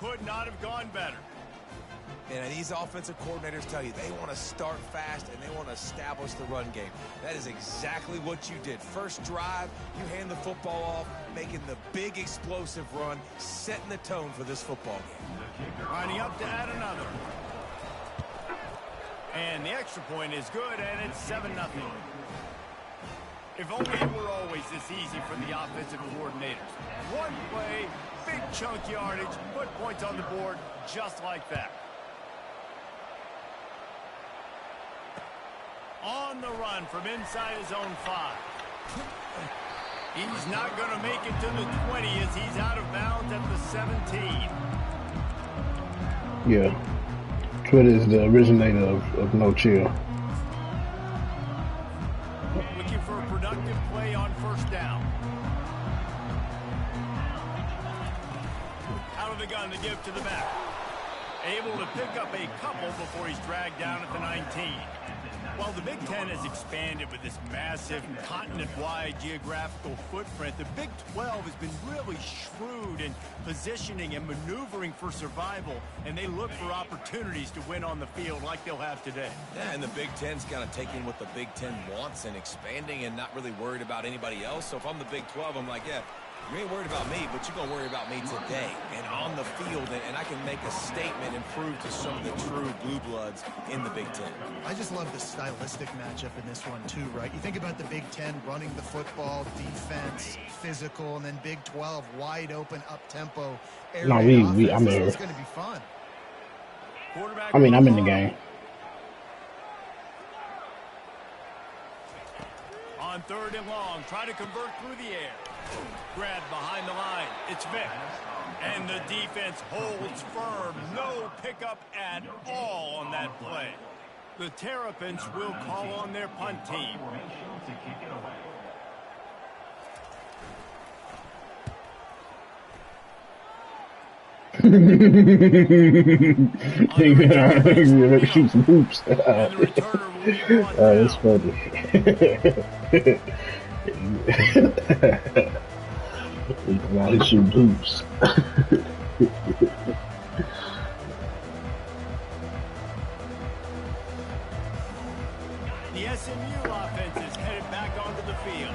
Could not have gone better. And these offensive coordinators tell you they want to start fast and they want to establish the run game. That is exactly what you did. First drive, you hand the football off, making the big explosive run, setting the tone for this football game. Lining up to add another. And the extra point is good, and it's 7-0. If only it were always this easy for the offensive coordinators. One play, big chunk yardage, put points on the board just like that. On the run from inside his own 5. He's not going to make it to the 20 as he's out of bounds at the 17. Yeah. Twitter is the originator of No Chill. Looking for a productive play on first down. Out of the gun to give to the back. Able to pick up a couple before he's dragged down at the 19. Well, the Big Ten has expanded with this massive continent-wide geographical footprint. The Big 12 has been really shrewd in positioning and maneuvering for survival, and they look for opportunities to win on the field like they'll have today. Yeah, and the Big Ten's kind of taking what the Big Ten wants and expanding and not really worried about anybody else. So if I'm the Big 12, I'm like, yeah, you ain't worried about me, but you're going to worry about me today and on the field, and I can make a statement and prove to some of the true blue bloods in the Big Ten. I just love the stylistic matchup in this one, too, right? You think about the Big Ten running the football, defense, physical, and then Big 12 wide open, up-tempo. No, I'm here. It's going to be fun. I'm in the game. On 3rd and long, try to convert through the air. Grabbed behind the line. It's Vick. And the defense holds firm. No pickup at all on that play. The Terrapins will call on their punt team. Shoot some hoops. That's funny. We come out and shoot hoops. The SMU offense is headed back onto the field.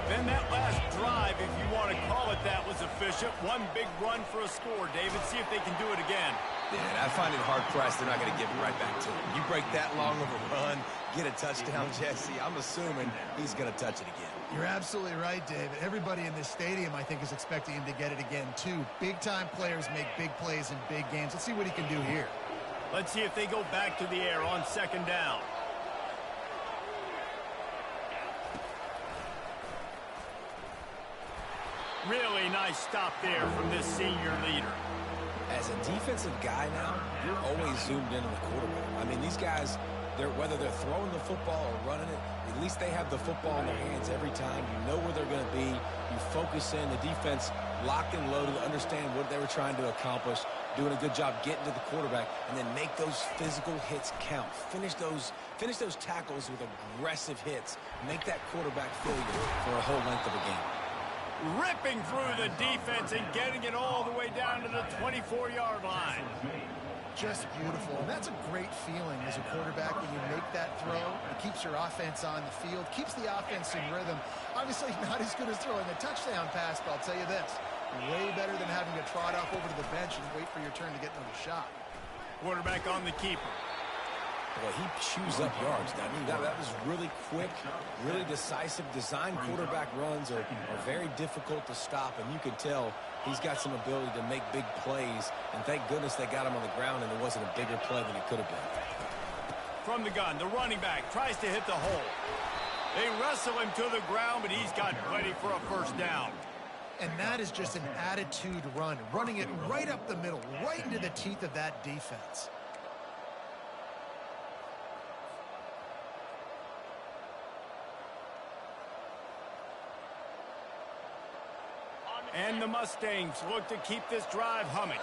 Then that last drive, if you want to call it that, was efficient. One big run for a score, David. See if they can do it again. Yeah, I find it hard-pressed they're not going to give it right back to him. You break that long of a run, get a touchdown, Jesse, I'm assuming he's going to touch it again. You're absolutely right, David. Everybody in this stadium, I think, is expecting him to get it again, too. Big-time players make big plays in big games. Let's see what he can do here. Let's see if they go back to the air on 2nd down. Really nice stop there from this senior leader. As a defensive guy now, you're always zoomed into the quarterback. I mean, these guys, whether they're throwing the football or running it, at least they have the football in their hands every time. You know where they're going to be. You focus in. The defense locked and loaded to understand what they were trying to accomplish, doing a good job getting to the quarterback, and then make those physical hits count. Finish those tackles with aggressive hits. Make that quarterback feel you for a whole length of a game. Ripping through the defense and getting it all the way down to the 24-yard line. Just beautiful. And that's a great feeling as a quarterback when you make that throw. It keeps your offense on the field, keeps the offense in rhythm. Obviously not as good as throwing a touchdown pass, but I'll tell you this, way better than having to trot off over to the bench and wait for your turn to get another shot. Quarterback on the keeper. Boy, he chews up yards. I mean, that was really quick, really decisive. Design quarterback runs are very difficult to stop, and you can tell he's got some ability to make big plays, and thank goodness they got him on the ground and there wasn't a bigger play than it could have been. From the gun, the running back tries to hit the hole. They wrestle him to the ground, but he's got plenty for a first down. And that is just an attitude run, running it right up the middle, right into the teeth of that defense. And the Mustangs look to keep this drive humming.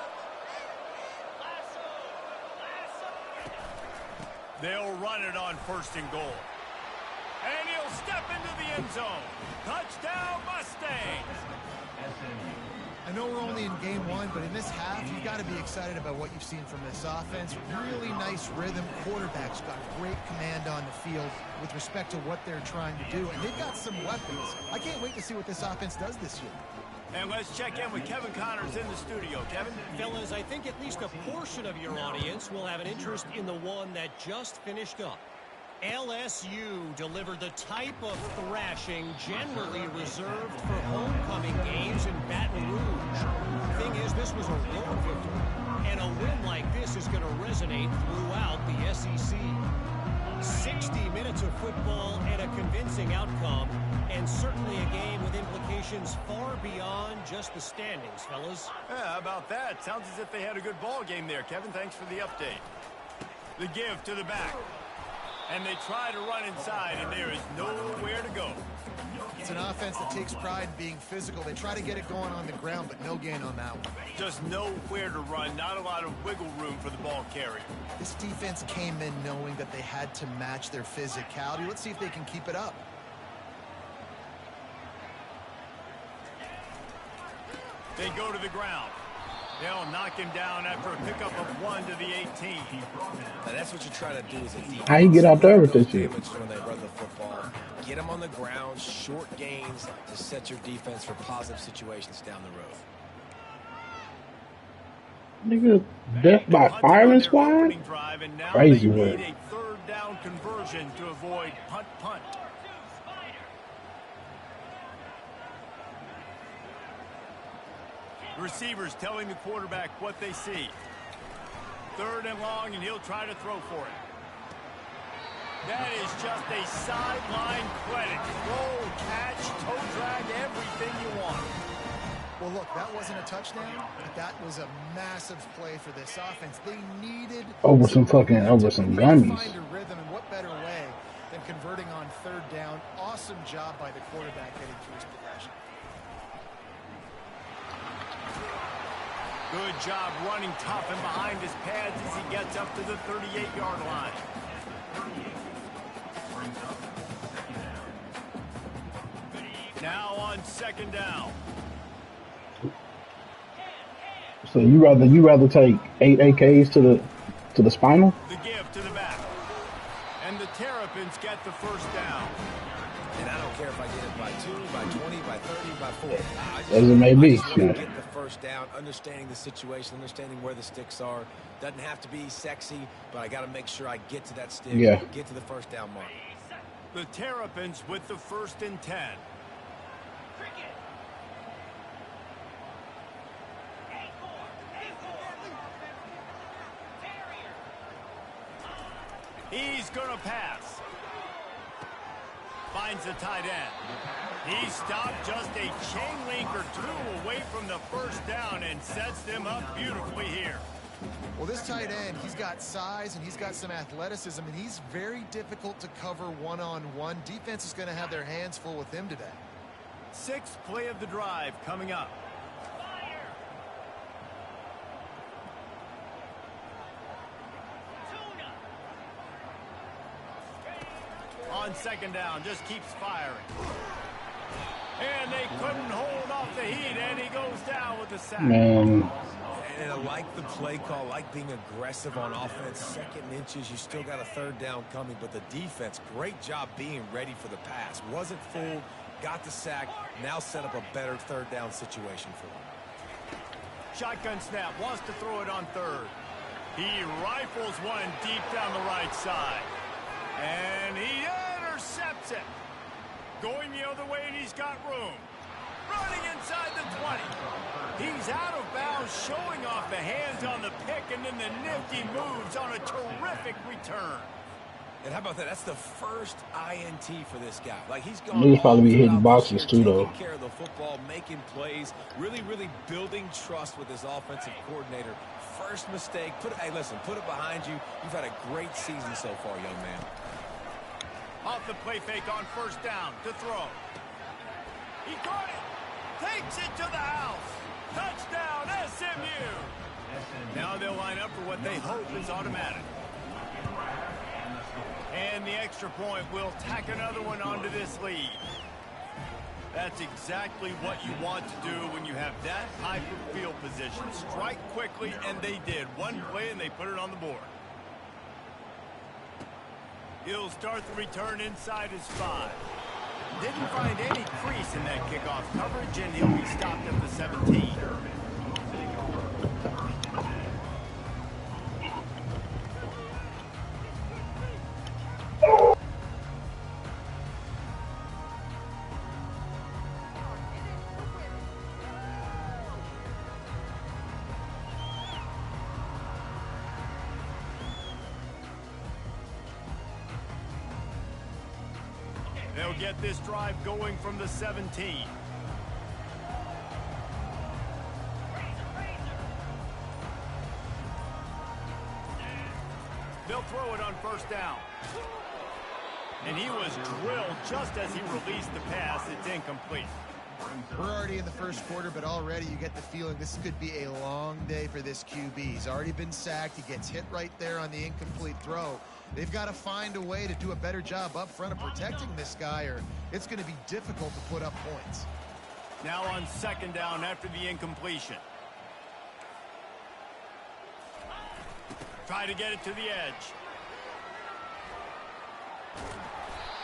They'll run it on 1st and goal. And he'll step into the end zone. Touchdown, Mustangs! I know we're only in game one, but in this half, you've got to be excited about what you've seen from this offense. Really nice rhythm. Quarterback's got great command on the field with respect to what they're trying to do, and they've got some weapons. I can't wait to see what this offense does this year. And let's check in with Kevin Connors in the studio. Kevin? Fellas, I think at least a portion of your audience will have an interest in the one that just finished up. LSU delivered the type of thrashing generally reserved for homecoming games in Baton Rouge. Thing is, this was a road victory, and a win like this is going to resonate throughout the SEC. 60 minutes of football and a convincing outcome, and certainly a game with implications far beyond just the standings, fellas. Yeah, how about that? Sounds as if they had a good ball game there, Kevin. Thanks for the update. The give to the back. And they try to run inside, and there is nowhere to go. It's an offense that takes pride in being physical. They try to get it going on the ground, but no gain on that one. Just nowhere to run, not a lot of wiggle room for the ball carrier. This defense came in knowing that they had to match their physicality. Let's see if they can keep it up. They go to the ground. They'll knock him down after a pickup of 1 to the 18. Now that's what you try to do as a defense. How you get out there with this shit? When they run the football, get them on the ground, short gains to set your defense for positive situations down the road. Nigga, death by firing squad? Crazy word. word. They need a third down conversion to avoid punt. Receivers telling the quarterback what they see. 3rd and long, and he'll try to throw for it. That is just a sideline credit. Roll, catch, toe drag, everything you want. Well, look, that wasn't a touchdown, but that was a massive play for this offense. They needed over some gummies. Find a rhythm, and what better way than converting on 3rd down? Awesome job by the quarterback getting through his progression. Good job running tough and behind his pads as he gets up to the 38-yard line. Now on 2nd down. So you rather take 8 AKs to the spinal? The give to the back. And the Terrapins get the 1st down. And I don't care if I get it by 2, by 20, by 30, by 40. As it may be. I just want to get the 1st down, understanding the situation, understanding where the sticks are. Doesn't have to be sexy, but I got to make sure I get to that stick, get to the 1st down mark. The Terrapins with the 1st and 10. He's going to pass. Finds the tight end. He stopped just a chain link or 2 away from the 1st down and sets them up beautifully here. Well, this tight end, he's got size and he's got some athleticism, and he's very difficult to cover one-on-one. Defense is going to have their hands full with him today. 6th play of the drive coming up. On 2nd down, just keeps firing. And they couldn't hold off the heat, and he goes down with the sack. Man. And I like the play call, like being aggressive on offense. 2nd inches, you still got a 3rd down coming, but the defense, great job being ready for the pass. Wasn't fooled, got the sack, now set up a better 3rd down situation for him. Shotgun snap, wants to throw it on 3rd. He rifles one deep down the right side. And he intercepts it. Going the other way, and he's got room. Running inside the 20. He's out of bounds, showing off the hands on the pick, and then the nifty moves on a terrific return. And how about that? That's the 1st INT for this guy. Like, he's gone. He'll probably be hitting boxes too, though. Taking care of the football, making plays, really building trust with his offensive coordinator. 1st mistake. Hey, listen, put it behind you. You've had a great season so far, young man. Off the play fake on 1st down to throw. He caught it. Takes it to the house. Touchdown, SMU. Now they'll line up for what they hope is automatic. And the extra point will tack another one onto this lead. That's exactly what you want to do when you have that type of field position. Strike quickly, and they did. One play, and they put it on the board. He'll start the return inside his 5. Didn't find any crease in that kickoff coverage, and he'll be stopped at the 17. They'll get this drive going from the 17. They'll throw it on first down. And he was drilled just as he released the pass. It's incomplete. We're already in the first quarter, but already you get the feeling this could be a long day for this QB. He's already been sacked. He gets hit right there on the incomplete throw. They've got to find a way to do a better job up front of protecting this guy, or it's going to be difficult to put up points. Now on second down after the incompletion. Try to get it to the edge.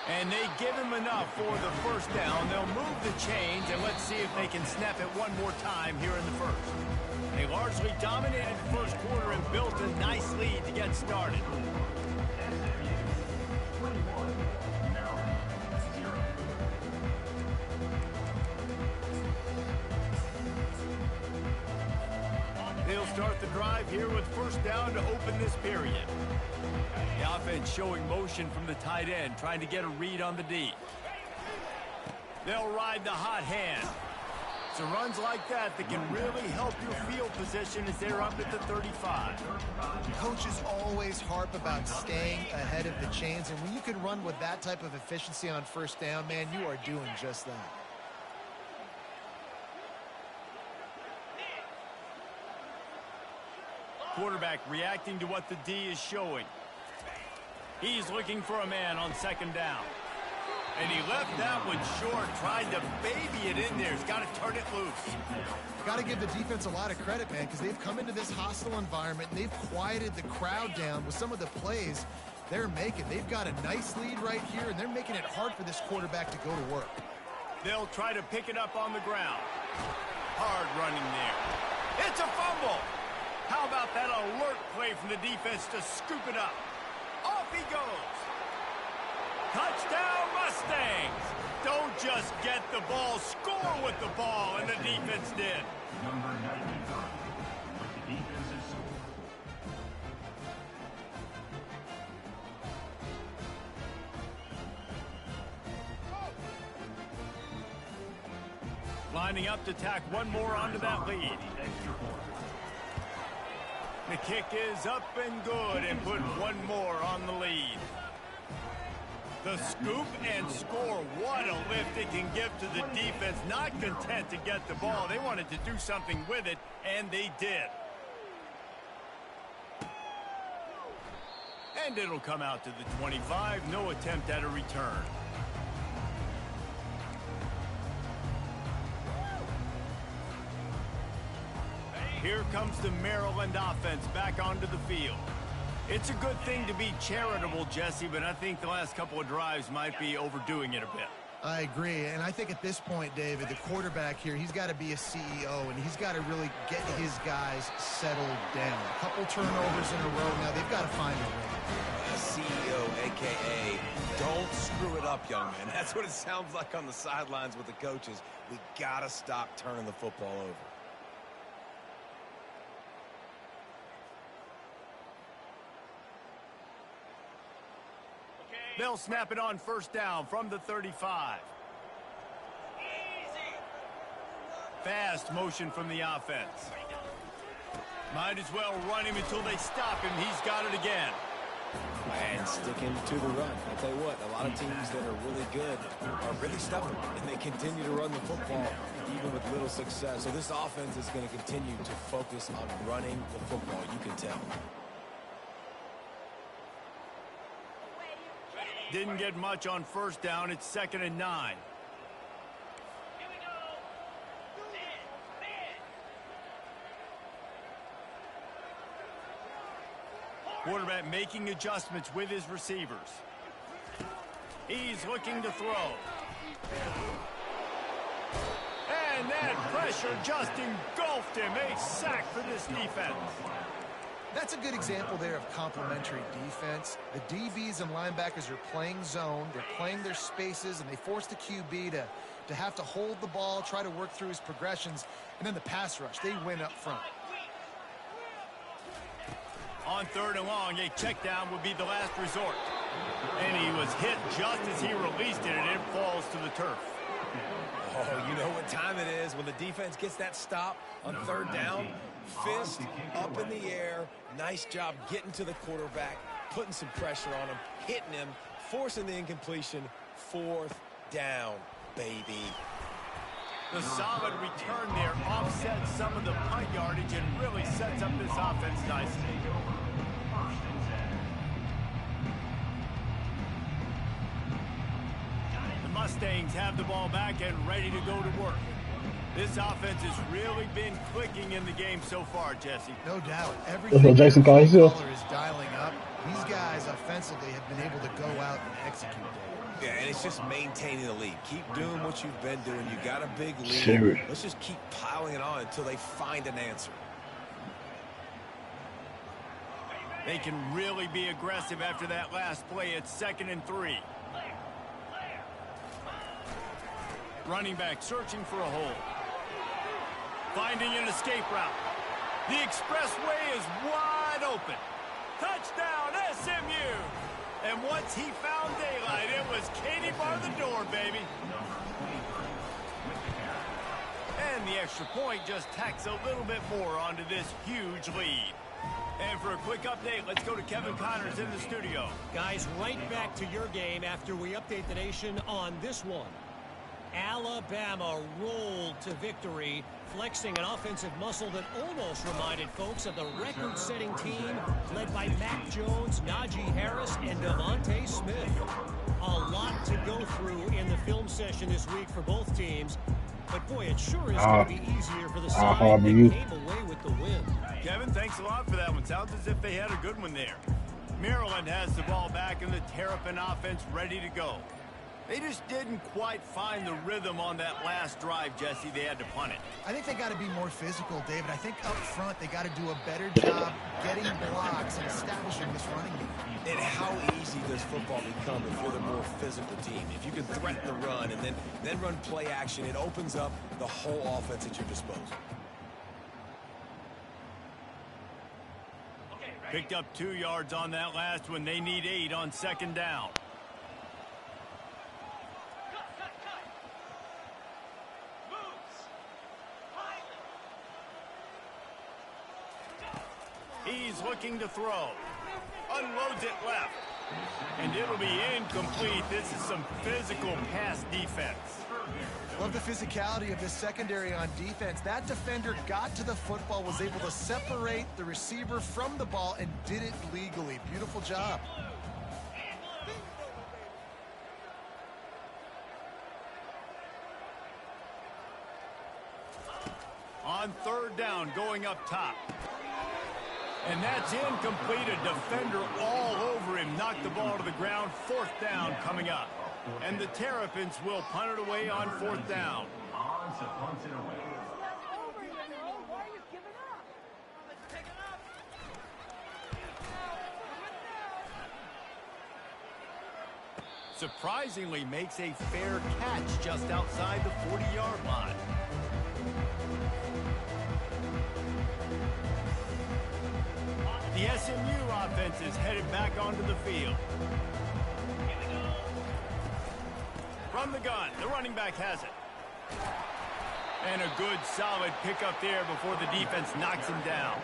And they give him enough for the first down. They'll move the chains, and let's see if they can snap it one more time here in the first. They largely dominated the first quarter and built a nice lead to get started. They'll start the drive here with first down to open this period. The offense showing motion from the tight end, trying to get a read on the D. They'll ride the hot hand. So runs like that can really help your field position as they're up at the 35. Coaches always harp about staying ahead of the chains, and when you can run with that type of efficiency on first down, man, you are doing just that. Quarterback reacting to what the D is showing. He's looking for a man on second down. And he left that one short, tried to baby it in there. He's got to turn it loose. Got to give the defense a lot of credit, man, because they've come into this hostile environment, and they've quieted the crowd down with some of the plays they're making. They've got a nice lead right here, and they're making it hard for this quarterback to go to work. They'll try to pick it up on the ground. Hard running there. It's a fumble. How about that alert play from the defense to scoop it up? Off he goes. Touchdown Mustangs. Don't just get the ball, score with the ball, and the defense did. Number 95 with the defensive score. Lining up to tack one more onto that lead. The kick is up and good and put one more on the lead. The scoop and score. What a lift it can give to the defense. Not content to get the ball. They wanted to do something with it, and they did. And it'll come out to the 25. No attempt at a return. Here comes the Maryland offense back onto the field. It's a good thing to be charitable, Jesse, but I think the last couple of drives might be overdoing it a bit. I agree, and I think at this point, David, the quarterback here, he's got to be a CEO, and he's got to really get his guys settled down. A couple turnovers in a row now. They've got to find a way. A CEO, a.k.a. don't screw it up, young man. That's what it sounds like on the sidelines with the coaches. We got to stop turning the football over. They'll snap it on first down from the 35. Fast motion from the offense. Might as well run him until they stop him. He's got it again. And sticking to the run. I'll tell you what, a lot of teams that are really good are really stubborn, and they continue to run the football even with little success. So this offense is going to continue to focus on running the football, you can tell. Didn't get much on first down. It's 2nd and 9. Quarterback making adjustments with his receivers. He's looking to throw. And that pressure just engulfed him. A sack for this defense. That's a good example there of complementary defense. The DBs and linebackers are playing zone. They're playing their spaces, and they force the QB to have to hold the ball, try to work through his progressions, and then the pass rush. They win up front. On 3rd and long, a check down would be the last resort. And he was hit just as he released it, and it falls to the turf. Oh, you know what time it is when the defense gets that stop on 3rd down. Fist up in the air. Nice job getting to the quarterback, putting some pressure on him, hitting him, forcing the incompletion. 4th down, baby. The solid return there offsets some of the punt yardage and really sets up this offense nicely. The Mustangs have the ball back and ready to go to work. This offense has really been clicking in the game so far, Jesse. No doubt. That's what Everything Jason calls you. is dialing up. These guys offensively have been able to go out and execute. Yeah, and it's just maintaining the lead. Keep doing what you've been doing. You got a big lead. Sure. Let's just keep piling it on until they find an answer. They can really be aggressive after that last play. It's 2nd and 3. Running back searching for a hole. Finding an escape route. The expressway is wide open. Touchdown, SMU! And once he found daylight, it was Katie bar the door, baby. And the extra point just tacks a little bit more onto this huge lead. And for a quick update, let's go to Kevin Connors in the studio. Guys, right back to your game after we update the nation on this one. Alabama rolled to victory, flexing an offensive muscle that almost reminded folks of the record-setting team led by Mac Jones, Najee Harris, and Devontae Smith. A lot to go through in the film session this week for both teams, but boy, it sure is going to be easier for the side that came away with the win. Kevin, thanks a lot for that one. Sounds as if they had a good one there. Maryland has the ball back and the Terrapin offense ready to go. They just didn't quite find the rhythm on that last drive, Jesse. They had to punt it. I think they got to be more physical, David. I think up front they got to do a better job getting blocks and establishing this running game. And how easy does football become if you're the more physical team? If you can threaten the run and then run play action, it opens up the whole offense at your disposal. Picked up 2 yards on that last one. They need 8 on 2nd down. He's looking to throw. Unloads it left. And it'll be incomplete. This is some physical pass defense. Love the physicality of this secondary on defense. That defender got to the football, was able to separate the receiver from the ball, and did it legally. Beautiful job. On 3rd down, going up top. And that's incomplete. A defender all over him. Knocked the ball to the ground. 4th down coming up. And the Terrapins will punt it away on 4th down. Surprisingly makes a fair catch just outside the 40-yard line. The SMU offense is headed back onto the field. From the gun, the running back has it. And a good, solid pickup there before the defense knocks him down.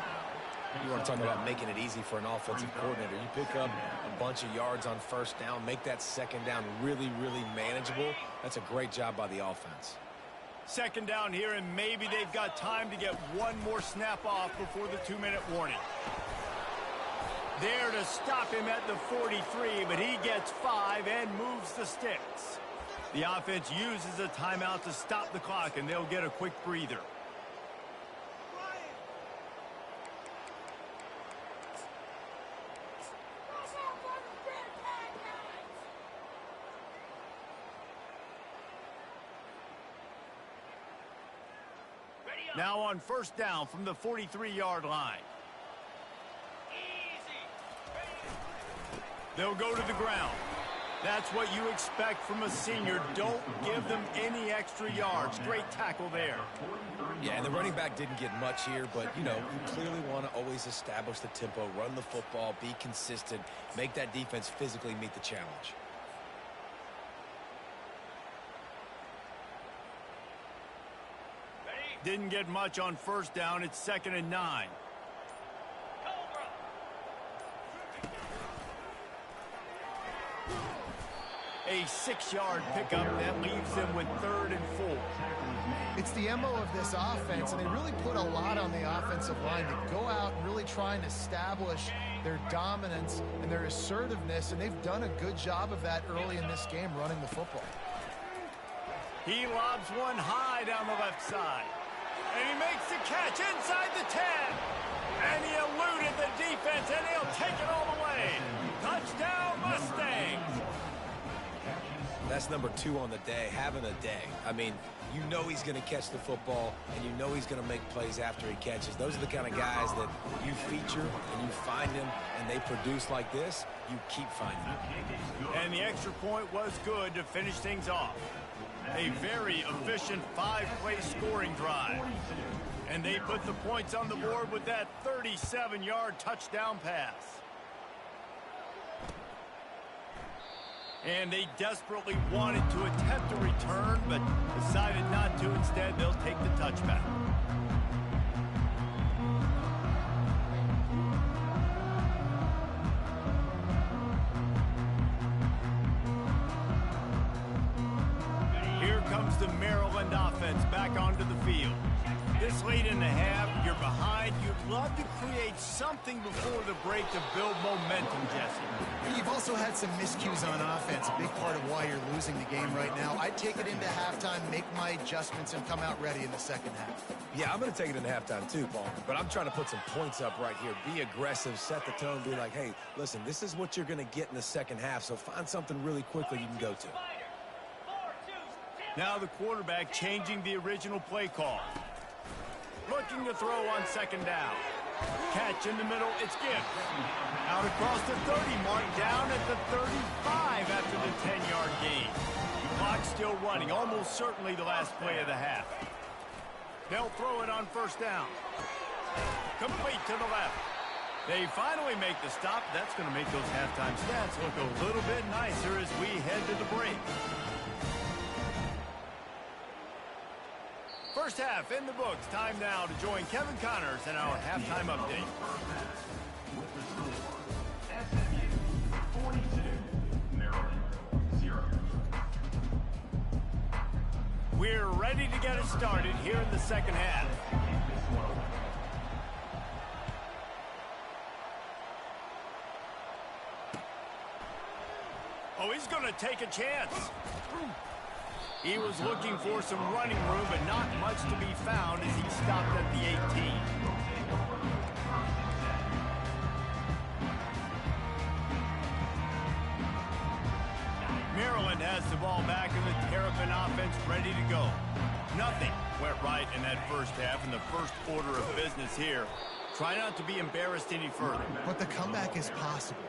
You want to talk about making it easy for an offensive coordinator. You pick up a bunch of yards on 1st down, make that 2nd down really, really manageable. That's a great job by the offense. 2nd down here, and maybe they've got time to get one more snap off before the 2-minute warning. There to stop him at the 43, but he gets 5 and moves the sticks. The offense uses a timeout to stop the clock, and they'll get a quick breather. Now on first down from the 43-yard line. They'll go to the ground. That's what you expect from a senior. Don't give them any extra yards. Great tackle there. Yeah, and the running back didn't get much here, but, you know, you clearly want to always establish the tempo, run the football, be consistent, make that defense physically meet the challenge. Didn't get much on first down. It's 2nd and 9. A 6-yard pickup that leaves them with 3rd and 4. It's the MO of this offense, and they really put a lot on the offensive line to go out and really try and establish their dominance and their assertiveness, and they've done a good job of that early in this game running the football. He lobs one high down the left side. And he makes the catch inside the 10. And he eluded the defense, and he'll take it all the way. Touchdown, Mustangs. That's number 2 on the day, having a day. I mean, you know he's going to catch the football, and you know he's going to make plays after he catches. Those are the kind of guys that you feature, and you find them, and they produce like this, you keep finding them. And the extra point was good to finish things off. A very efficient 5-play scoring drive. And they put the points on the board with that 37-yard touchdown pass. And they desperately wanted to attempt a return, but decided not to. Instead, they'll take the touchback. Here comes the Maryland offense back onto the field. This late in the half, you're behind. You'd love to create something before the break to build momentum, Jesse. You've also had some miscues on offense, a big part of why you're losing the game right now. I'd take it into halftime, make my adjustments, and come out ready in the second half. Yeah, I'm going to take it into halftime too, Paul. But I'm trying to put some points up right here. Be aggressive, set the tone, be like, hey, listen, this is what you're going to get in the second half, so find something really quickly you can go to. Now the quarterback changing the original play call. Looking to throw on second down. Catch in the middle, it's Gibbs. Out across the 30 mark, down at the 35 after the 10-yard gain. Clock still running, almost certainly the last play of the half. They'll throw it on first down. Complete to the left. They finally make the stop. That's going to make those halftime stats look a little bit nicer as we head to the break. First half in the books. Time now to join Kevin Connors in our halftime update. With the score, SMU 42, Maryland 0. We're ready to get it started here in the second half. Oh, he's going to take a chance. He was looking for some running room, but not much to be found as he stopped at the 18. Maryland has the ball back and the Terrapin offense ready to go. Nothing went right in that first half in the first order of business here. Try not to be embarrassed any further. But the comeback is possible.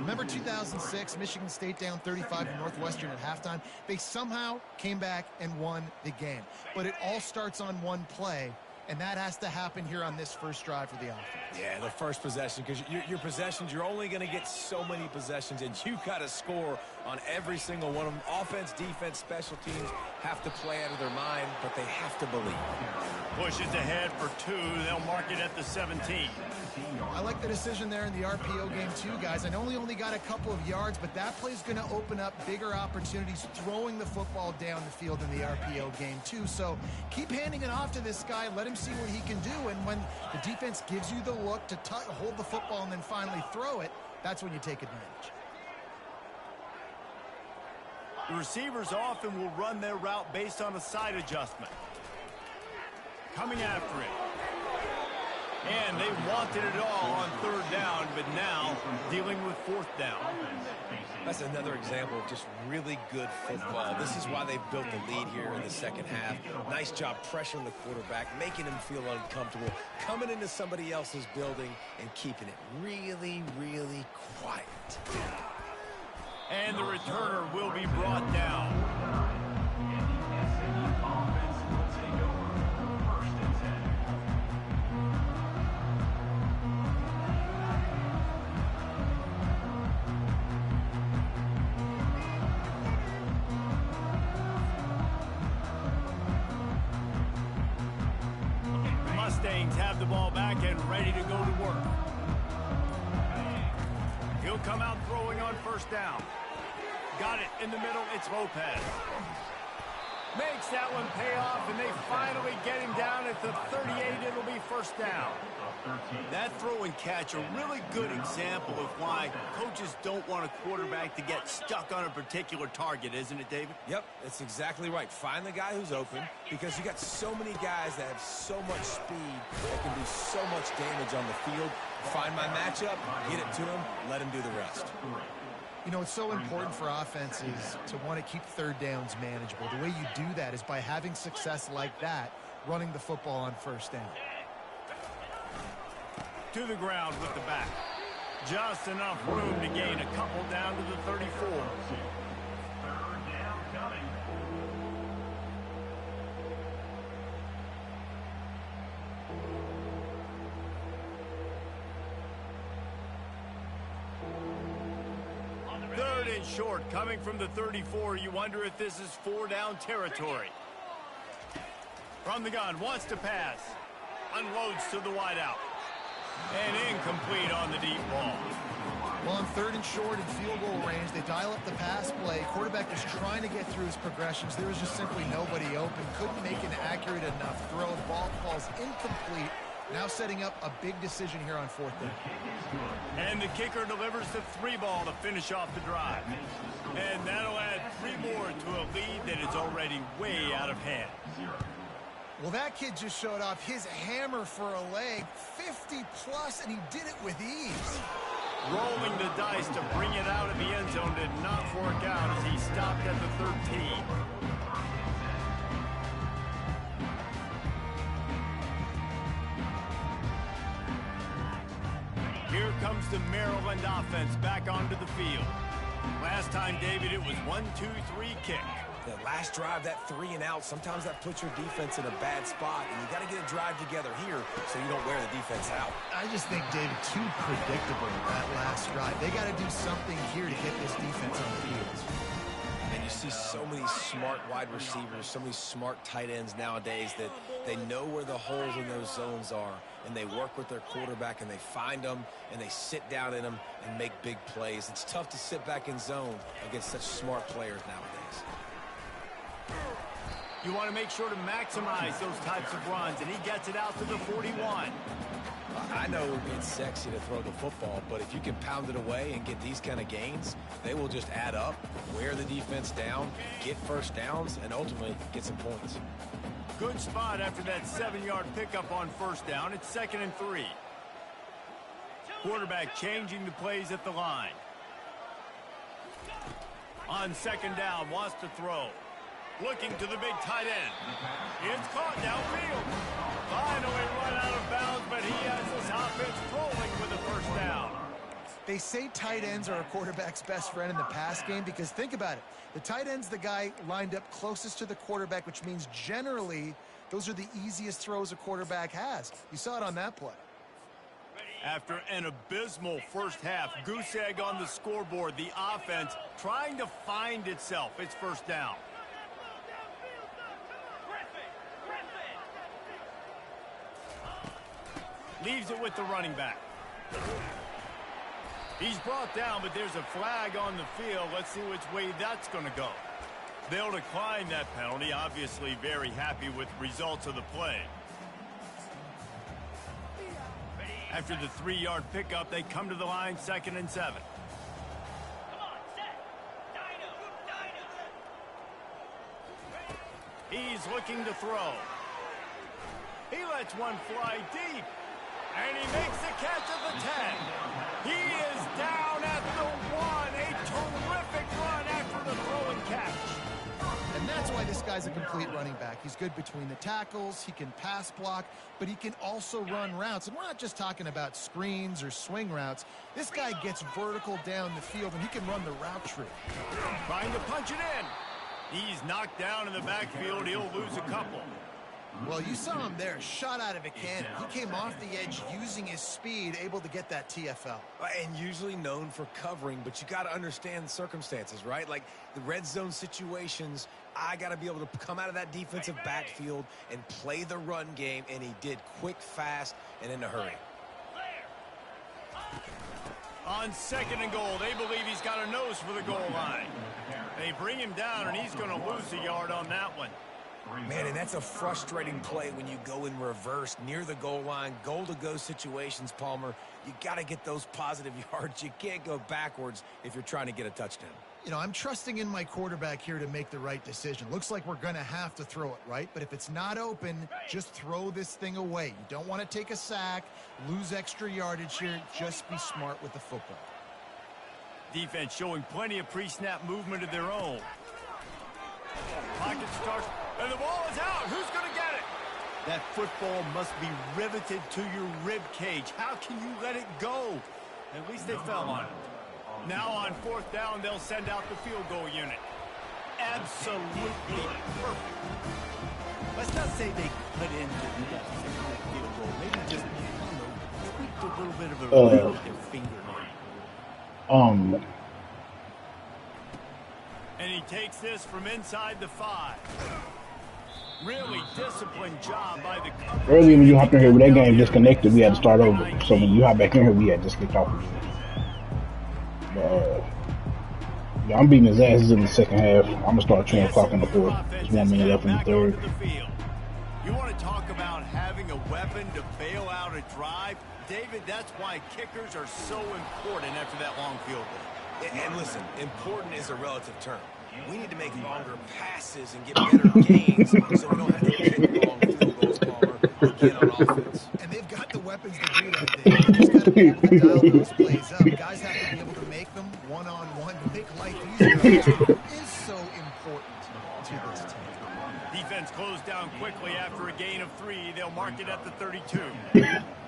Remember 2006, Michigan State down 35 to Northwestern at halftime? They somehow came back and won the game. But it all starts on one play, and that has to happen here on this first drive for the offense. Yeah, the first possession, because your possessions, you're only going to get so many possessions, and you got to score on every single one of them. Offense, defense, special teams have to play out of their mind, but they have to believe. Pushes ahead for 2. They'll mark it at the 17. I like the decision there in the RPO game too, guys. I know he only got a couple of yards, but that play is going to open up bigger opportunities throwing the football down the field in the RPO game too. So keep handing it off to this guy. Let him see what he can do. And when the defense gives you the look to hold the football and then finally throw it, that's when you take advantage. The receivers often will run their route based on a side adjustment. Coming after it. And they wanted it all on third down, but now dealing with fourth down. That's another example of just really good football. This is why they've built the lead here in the second half. Nice job pressuring the quarterback, making him feel uncomfortable, coming into somebody else's building and keeping it really, really quiet. And the returner will be brought down. Mustangs have the ball back and ready to go to work. He'll come out throwing on first down. Got it in the middle. It's Lopez. Makes that one pay off, and they finally get him down at the 38. It'll be first down. That throw and catch, a really good example of why coaches don't want a quarterback to get stuck on a particular target, isn't it, David? Yep, that's exactly right. Find the guy who's open, because you got so many guys that have so much speed that can do so much damage on the field. Find my matchup, get it to him, let him do the rest. You know, it's so important for offenses to want to keep third downs manageable. The way you do that is by having success like that, running the football on first down. To the ground with the back. Just enough room to gain a couple down to the 34. Third down coming. Third and short, coming from the 34. You wonder if this is 4-down territory. From the gun, wants to pass. Unloads to the wideout. And incomplete on the deep ball. Well, on third and short in field goal range, they dial up the pass play. Quarterback was trying to get through his progressions. There was just simply nobody open. Couldn't make an accurate enough throw. The ball falls incomplete. Now setting up a big decision here on fourth down. And the kicker delivers the 3 ball to finish off the drive. And that'll add 3 more to a lead that is already way out of hand. Well, that kid just showed off his hammer for a leg, 50-plus, and he did it with ease. Rolling the dice to bring it out of the end zone did not work out as he stopped at the 13. Here comes the Maryland offense back onto the field. Last time, David, it was 1-2-3 kick. That last drive, that 3 and out, sometimes that puts your defense in a bad spot, and you got to get a drive together here so you don't wear the defense out. I just think, David, too predictable that last drive. They got to do something here to get this defense on the field. And you see so many smart wide receivers, so many smart tight ends nowadays that they know where the holes in those zones are, and they work with their quarterback, and they find them, and they sit down in them and make big plays. It's tough to sit back in zone against such smart players nowadays. You want to make sure to maximize those types of runs, and he gets it out to the 41. I know it's sexy to throw the football, but if you can pound it away and get these kind of gains, they will just add up, wear the defense down, get first downs, and ultimately get some points. Good spot after that 7-yard pickup on first down. It's 2nd and 3. Quarterback changing the plays at the line. On second down, wants to throw. Looking to the big tight end. It's caught downfield. Finally run out of bounds, but he has this offense rolling with a first down. They say tight ends are a quarterback's best friend in the pass game because think about it. The tight end's the guy lined up closest to the quarterback, which means generally those are the easiest throws a quarterback has. You saw it on that play. After an abysmal first half, goose egg on the scoreboard, the offense trying to find itself. It's first down. Leaves it with the running back. He's brought down, but there's a flag on the field. Let's see which way that's going to go. They'll decline that penalty. Obviously very happy with the results of the play. After the 3-yard pickup, they come to the line, 2nd and 7. He's looking to throw. He lets one fly deep. And he makes the catch at the 10. He is down why this guy's a complete running back. He's good between the tackles, he can pass block, but he can also run routes. And we're not just talking about screens or swing routes. This guy gets vertical down the field, and he can run the route tree. Trying to punch it in. He's knocked down in the backfield. He'll lose a couple. Well, you saw him there, shot out of a cannon. He came off the edge using his speed, able to get that TFL. And usually known for covering, but you got to understand the circumstances, right? Like the red zone situations, I got to be able to come out of that defensive backfield and play the run game, and he did quick, fast, and in a hurry. On 2nd and goal, they believe he's got a nose for the goal line. They bring him down, and he's going to lose a yard on that one. Man, and that's a frustrating play when you go in reverse near the goal line, goal-to-go situations, Palmer. You got to get those positive yards. You can't go backwards if you're trying to get a touchdown. You know, I'm trusting in my quarterback here to make the right decision. Looks like we're going to have to throw it, right? But if it's not open, just throw this thing away. You don't want to take a sack, lose extra yardage here. Just be smart with the football. Defense showing plenty of pre-snap movement of their own. Pocket starts, and the ball is out. Who's going to get it? That football must be riveted to your rib cage. How can you let it go? At least they fell on it. Now on 4th down, they'll send out the field goal unit. Absolutely perfect. Let's not say they cut into the field goal. Maybe just, tweaked a little bit of a with their fingernail. And he takes this from inside the 5. Really disciplined job by the coverage. Earlier when you hopped in here, when that game disconnected, we had to start over. So when you hop back in here, we had to kick off again. Yeah, I'm beating his asses in the second half. I'm going to start 10 o'clock in the 4th. There's 1 minute left in the 3rd. You want to talk about having a weapon to bail out a drive? David, that's why kickers are so important after that long field goal. And listen, important is a relative term. We need to make longer passes and get better gains so we don't have to kick long field goals, Palmer, again on offense. And they've got the weapons to do that. They just got to be able to dial those plays up. Guys have to be able to make them one-on-one to make life easier. It is so important to this team. Defense closed down quickly after a gain of 3. They'll mark it at the 32.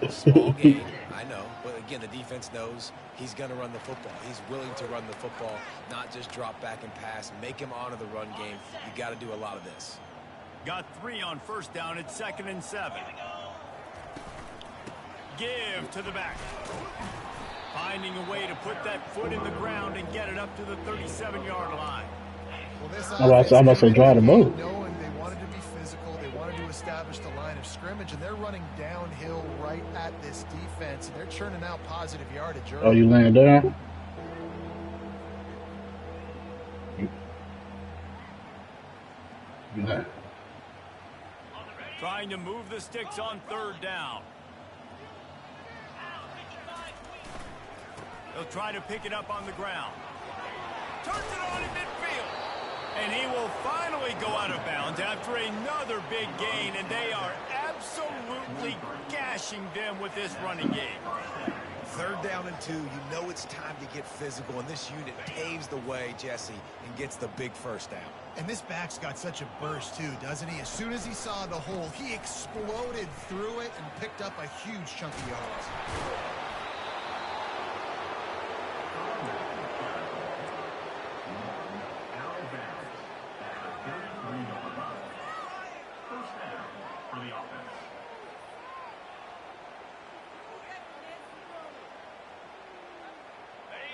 Small gain, I know. But again, the defense knows he's going to run the football. He's willing to run the football, not just drop back and pass. Make him honor the run game. You got to do a lot of this. Got 3 on 1st down at 2nd and 7. Give to the back. Finding a way to put that foot in the ground and get it up to the 37-yard line. Well, this I'm about to say drive the boat. Knowing they wanted to be physical, they wanted to establish the line of scrimmage, and they're running downhill right at this defense, and they're churning out positive yardage. Oh, you laying down? Yeah. Trying to move the sticks on 3rd down. They'll try to pick it up on the ground. Turns it on in midfield. And he will finally go out of bounds after another big gain, and they are absolutely gashing them with this running game. 3rd down and 2, you know it's time to get physical, and this unit paves the way, Jesse, and gets the big 1st down. And this back's got such a burst, too, doesn't he? As soon as he saw the hole, he exploded through it and picked up a huge chunk of yards.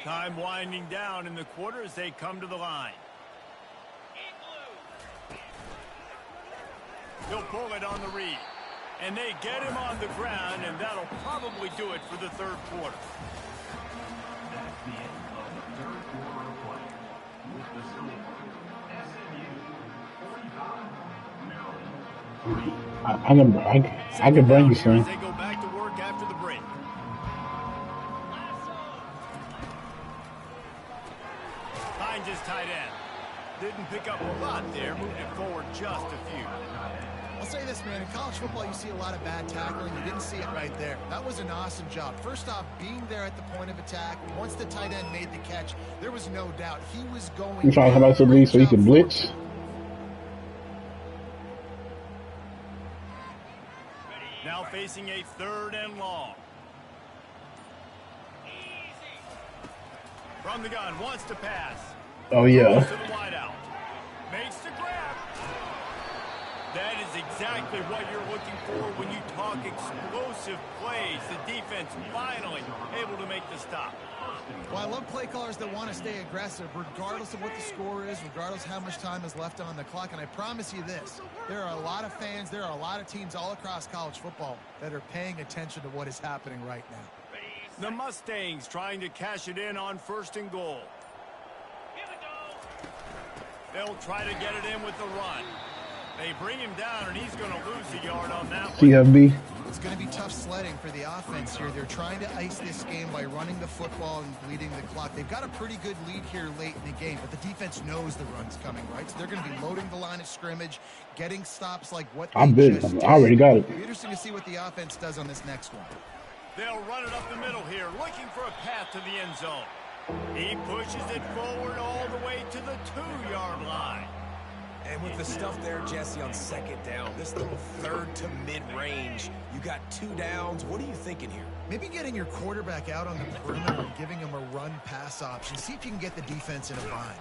Time winding down in the quarter as they come to the line. He'll pull it on the read. And they get him on the ground, and that'll probably do it for the 3rd quarter. That's the end of the 3rd quarter of play. With the score, SMU 45, Maryland 3. I can bring you some. They go back to work after the break. Finds his tight end. Didn't pick up a lot there. Moved it forward just a few. I'll say this, man. In college football, you see a lot of bad tackling. You didn't see it right there. That was an awesome job. First off, being there at the point of attack. Once the tight end made the catch, there was no doubt he was going. You trying to come out to the league so he can blitz? Now facing a 3rd and long. From the gun, wants to pass. Oh, yeah. Throws to the wideout. Makes the grab. That is exactly what you're looking for when you talk explosive plays. The defense finally able to make the stop. Well, I love play callers that want to stay aggressive regardless of what the score is, regardless how much time is left on the clock. And I promise you this, there are a lot of fans, there are a lot of teams all across college football that are paying attention to what is happening right now. The Mustangs trying to cash it in on 1st and goal. They'll try to get it in with the run. They bring him down, and he's going to lose a yard on that one. CFB. It's going to be tough sledding for the offense here. They're trying to ice this game by running the football and bleeding the clock. They've got a pretty good lead here late in the game, but the defense knows the run's coming, right? So they're going to be loading the line of scrimmage, getting stops like what they I'm big. just did. I already got it. It'll be interesting to see what the offense does on this next one. They'll run it up the middle here, looking for a path to the end zone. He pushes it forward all the way to the 2-yard line. And with the stuff there, Jesse, on 2nd down, this little 3rd to mid-range, you got 2 downs. What are you thinking here? Maybe getting your quarterback out on the perimeter and giving him a run-pass option. See if you can get the defense in a bind.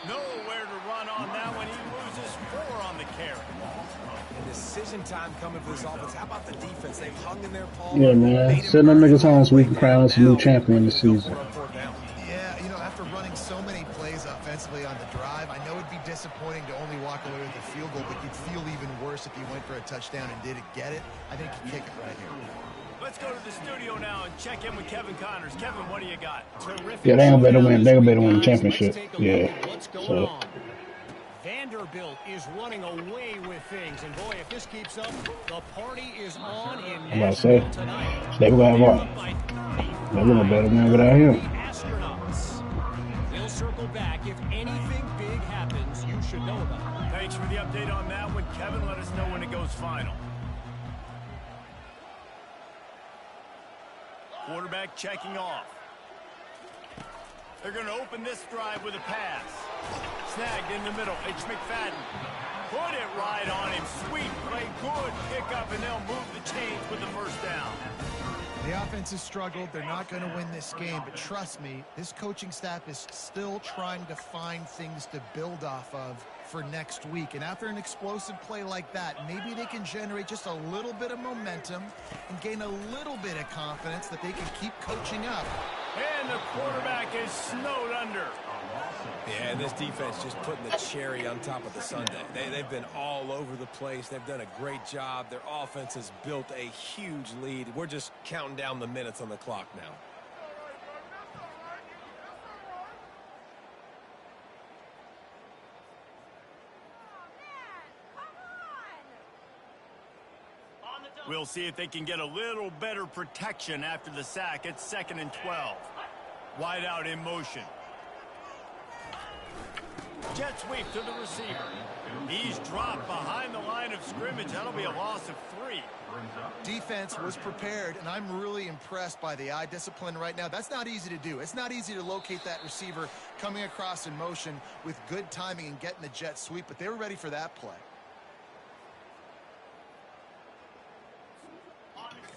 Nowhere to run on that one. He loses 4 on the carry. And decision time coming for this offense. How about the defense? They've hung in there, Paul. Yeah, man. Send them niggas home so we can crown us a new champion this season. Yeah, you know, after running so many plays offensively on the drive, I know it'd be disappointing to only walk away with a field goal, but you'd feel even worse if you went for a touchdown and didn't get it. I think you kick it right here. Let's go to the studio now and check in with Kevin Connors. Kevin, what do you got? Terrific. Yeah, they gonna better win. They gonna better win the Let's championship. take a look Yeah. at what's going So. on. Vanderbilt is running away with things, and boy, if this keeps up, the party is on in I'm about to say. Nashville tonight. They gonna have They're what? up by 30. They're gonna better win without him. The Astronauts. They'll circle back. If anything big happens, you should know about it. Thanks for the update on that one, Kevin. Let us know when it goes final. Quarterback checking off. They're going to open this drive with a pass. Snagged in the middle. It's McFadden. Put it right on him. Sweet play. Good pickup, and they'll move the chains with the 1st down. The offense has struggled. They're not going to win this game, but trust me, this coaching staff is still trying to find things to build off of for next week. And after an explosive play like that, maybe they can generate just a little bit of momentum and gain a little bit of confidence that they can keep coaching up. And the quarterback is snowed under. Yeah, and this defense just putting the cherry on top of the sundae. They've been all over the place. They've done a great job. Their offense has built a huge lead. We're just counting down the minutes on the clock now. We'll see if they can get a little better protection after the sack. It's 2nd and 12. Wide out in motion. Jet sweep to the receiver. He's dropped behind the line of scrimmage. That'll be a loss of 3. Defense was prepared, and I'm really impressed by the eye discipline right now. That's not easy to do. It's not easy to locate that receiver coming across in motion with good timing and getting the jet sweep, but they were ready for that play.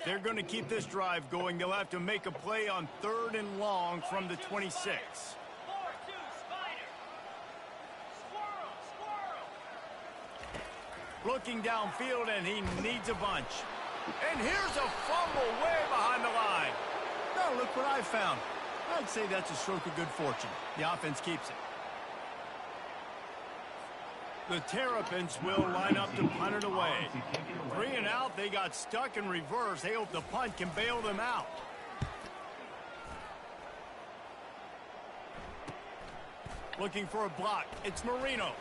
They're going to keep this drive going. They'll have to make a play on 3rd and long from the 26. Looking downfield, and he needs a bunch. And here's a fumble way behind the line. Now look what I found. I'd say that's a stroke of good fortune. The offense keeps it. The Terrapins will line up to punt it away. 3 and out. They got stuck in reverse. They hope the punt can bail them out. Looking for a block. It's Marino.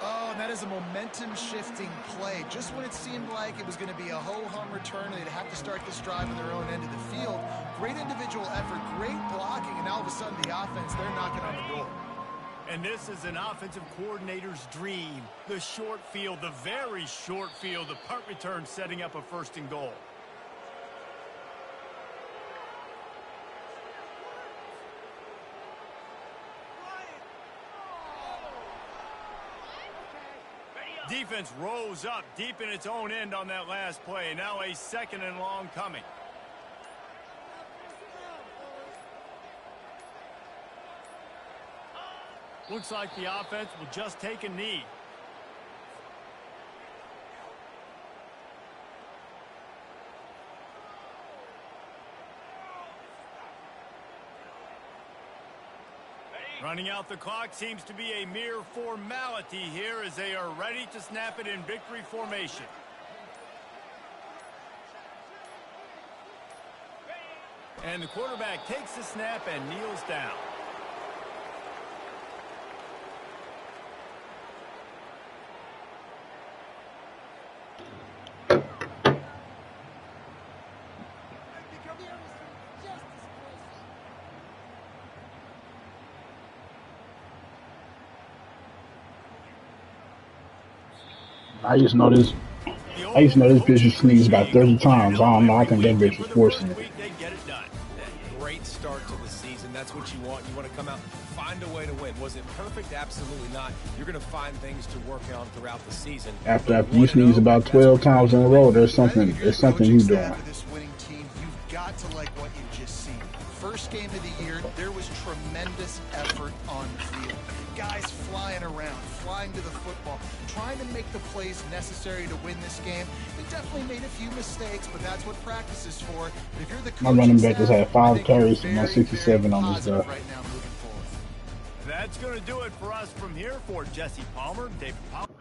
Oh, and that is a momentum-shifting play. Just when it seemed like it was going to be a ho-hum return and they'd have to start this drive on their own end of the field. Great individual effort, great blocking, and all of a sudden the offense, they're knocking on the door. And this is an offensive coordinator's dream. The short field, the very short field, the punt return setting up a 1st and goal. defense rose up deep in its own end on that last play. Now a 2nd and long coming. Looks like the offense will just take a knee. Running out the clock seems to be a mere formality here as they are ready to snap it in victory formation. And the quarterback takes the snap and kneels down. I used to know this bitch was sneezed about 30 times. I don't know. I think that bitch was forcing it. Great start to the season. That's what you want. You want to come out, find a way to win. Was it perfect? Absolutely not. You're going to find things to work on throughout the season. After you sneeze about 12 times in a row, there's something you doing. This winning team, you've got to like what you've just seen. First game of the year, there was tremendous effort on the field. Guys flying around, flying to the football, trying to make the plays necessary to win this game. They definitely made a few mistakes, but that's what practice is for. But if you're the My running back just had 5 carries and 167 on his stuff. Right now, moving forward. That's going to do it for us from here. For Jesse Palmer, David Powell.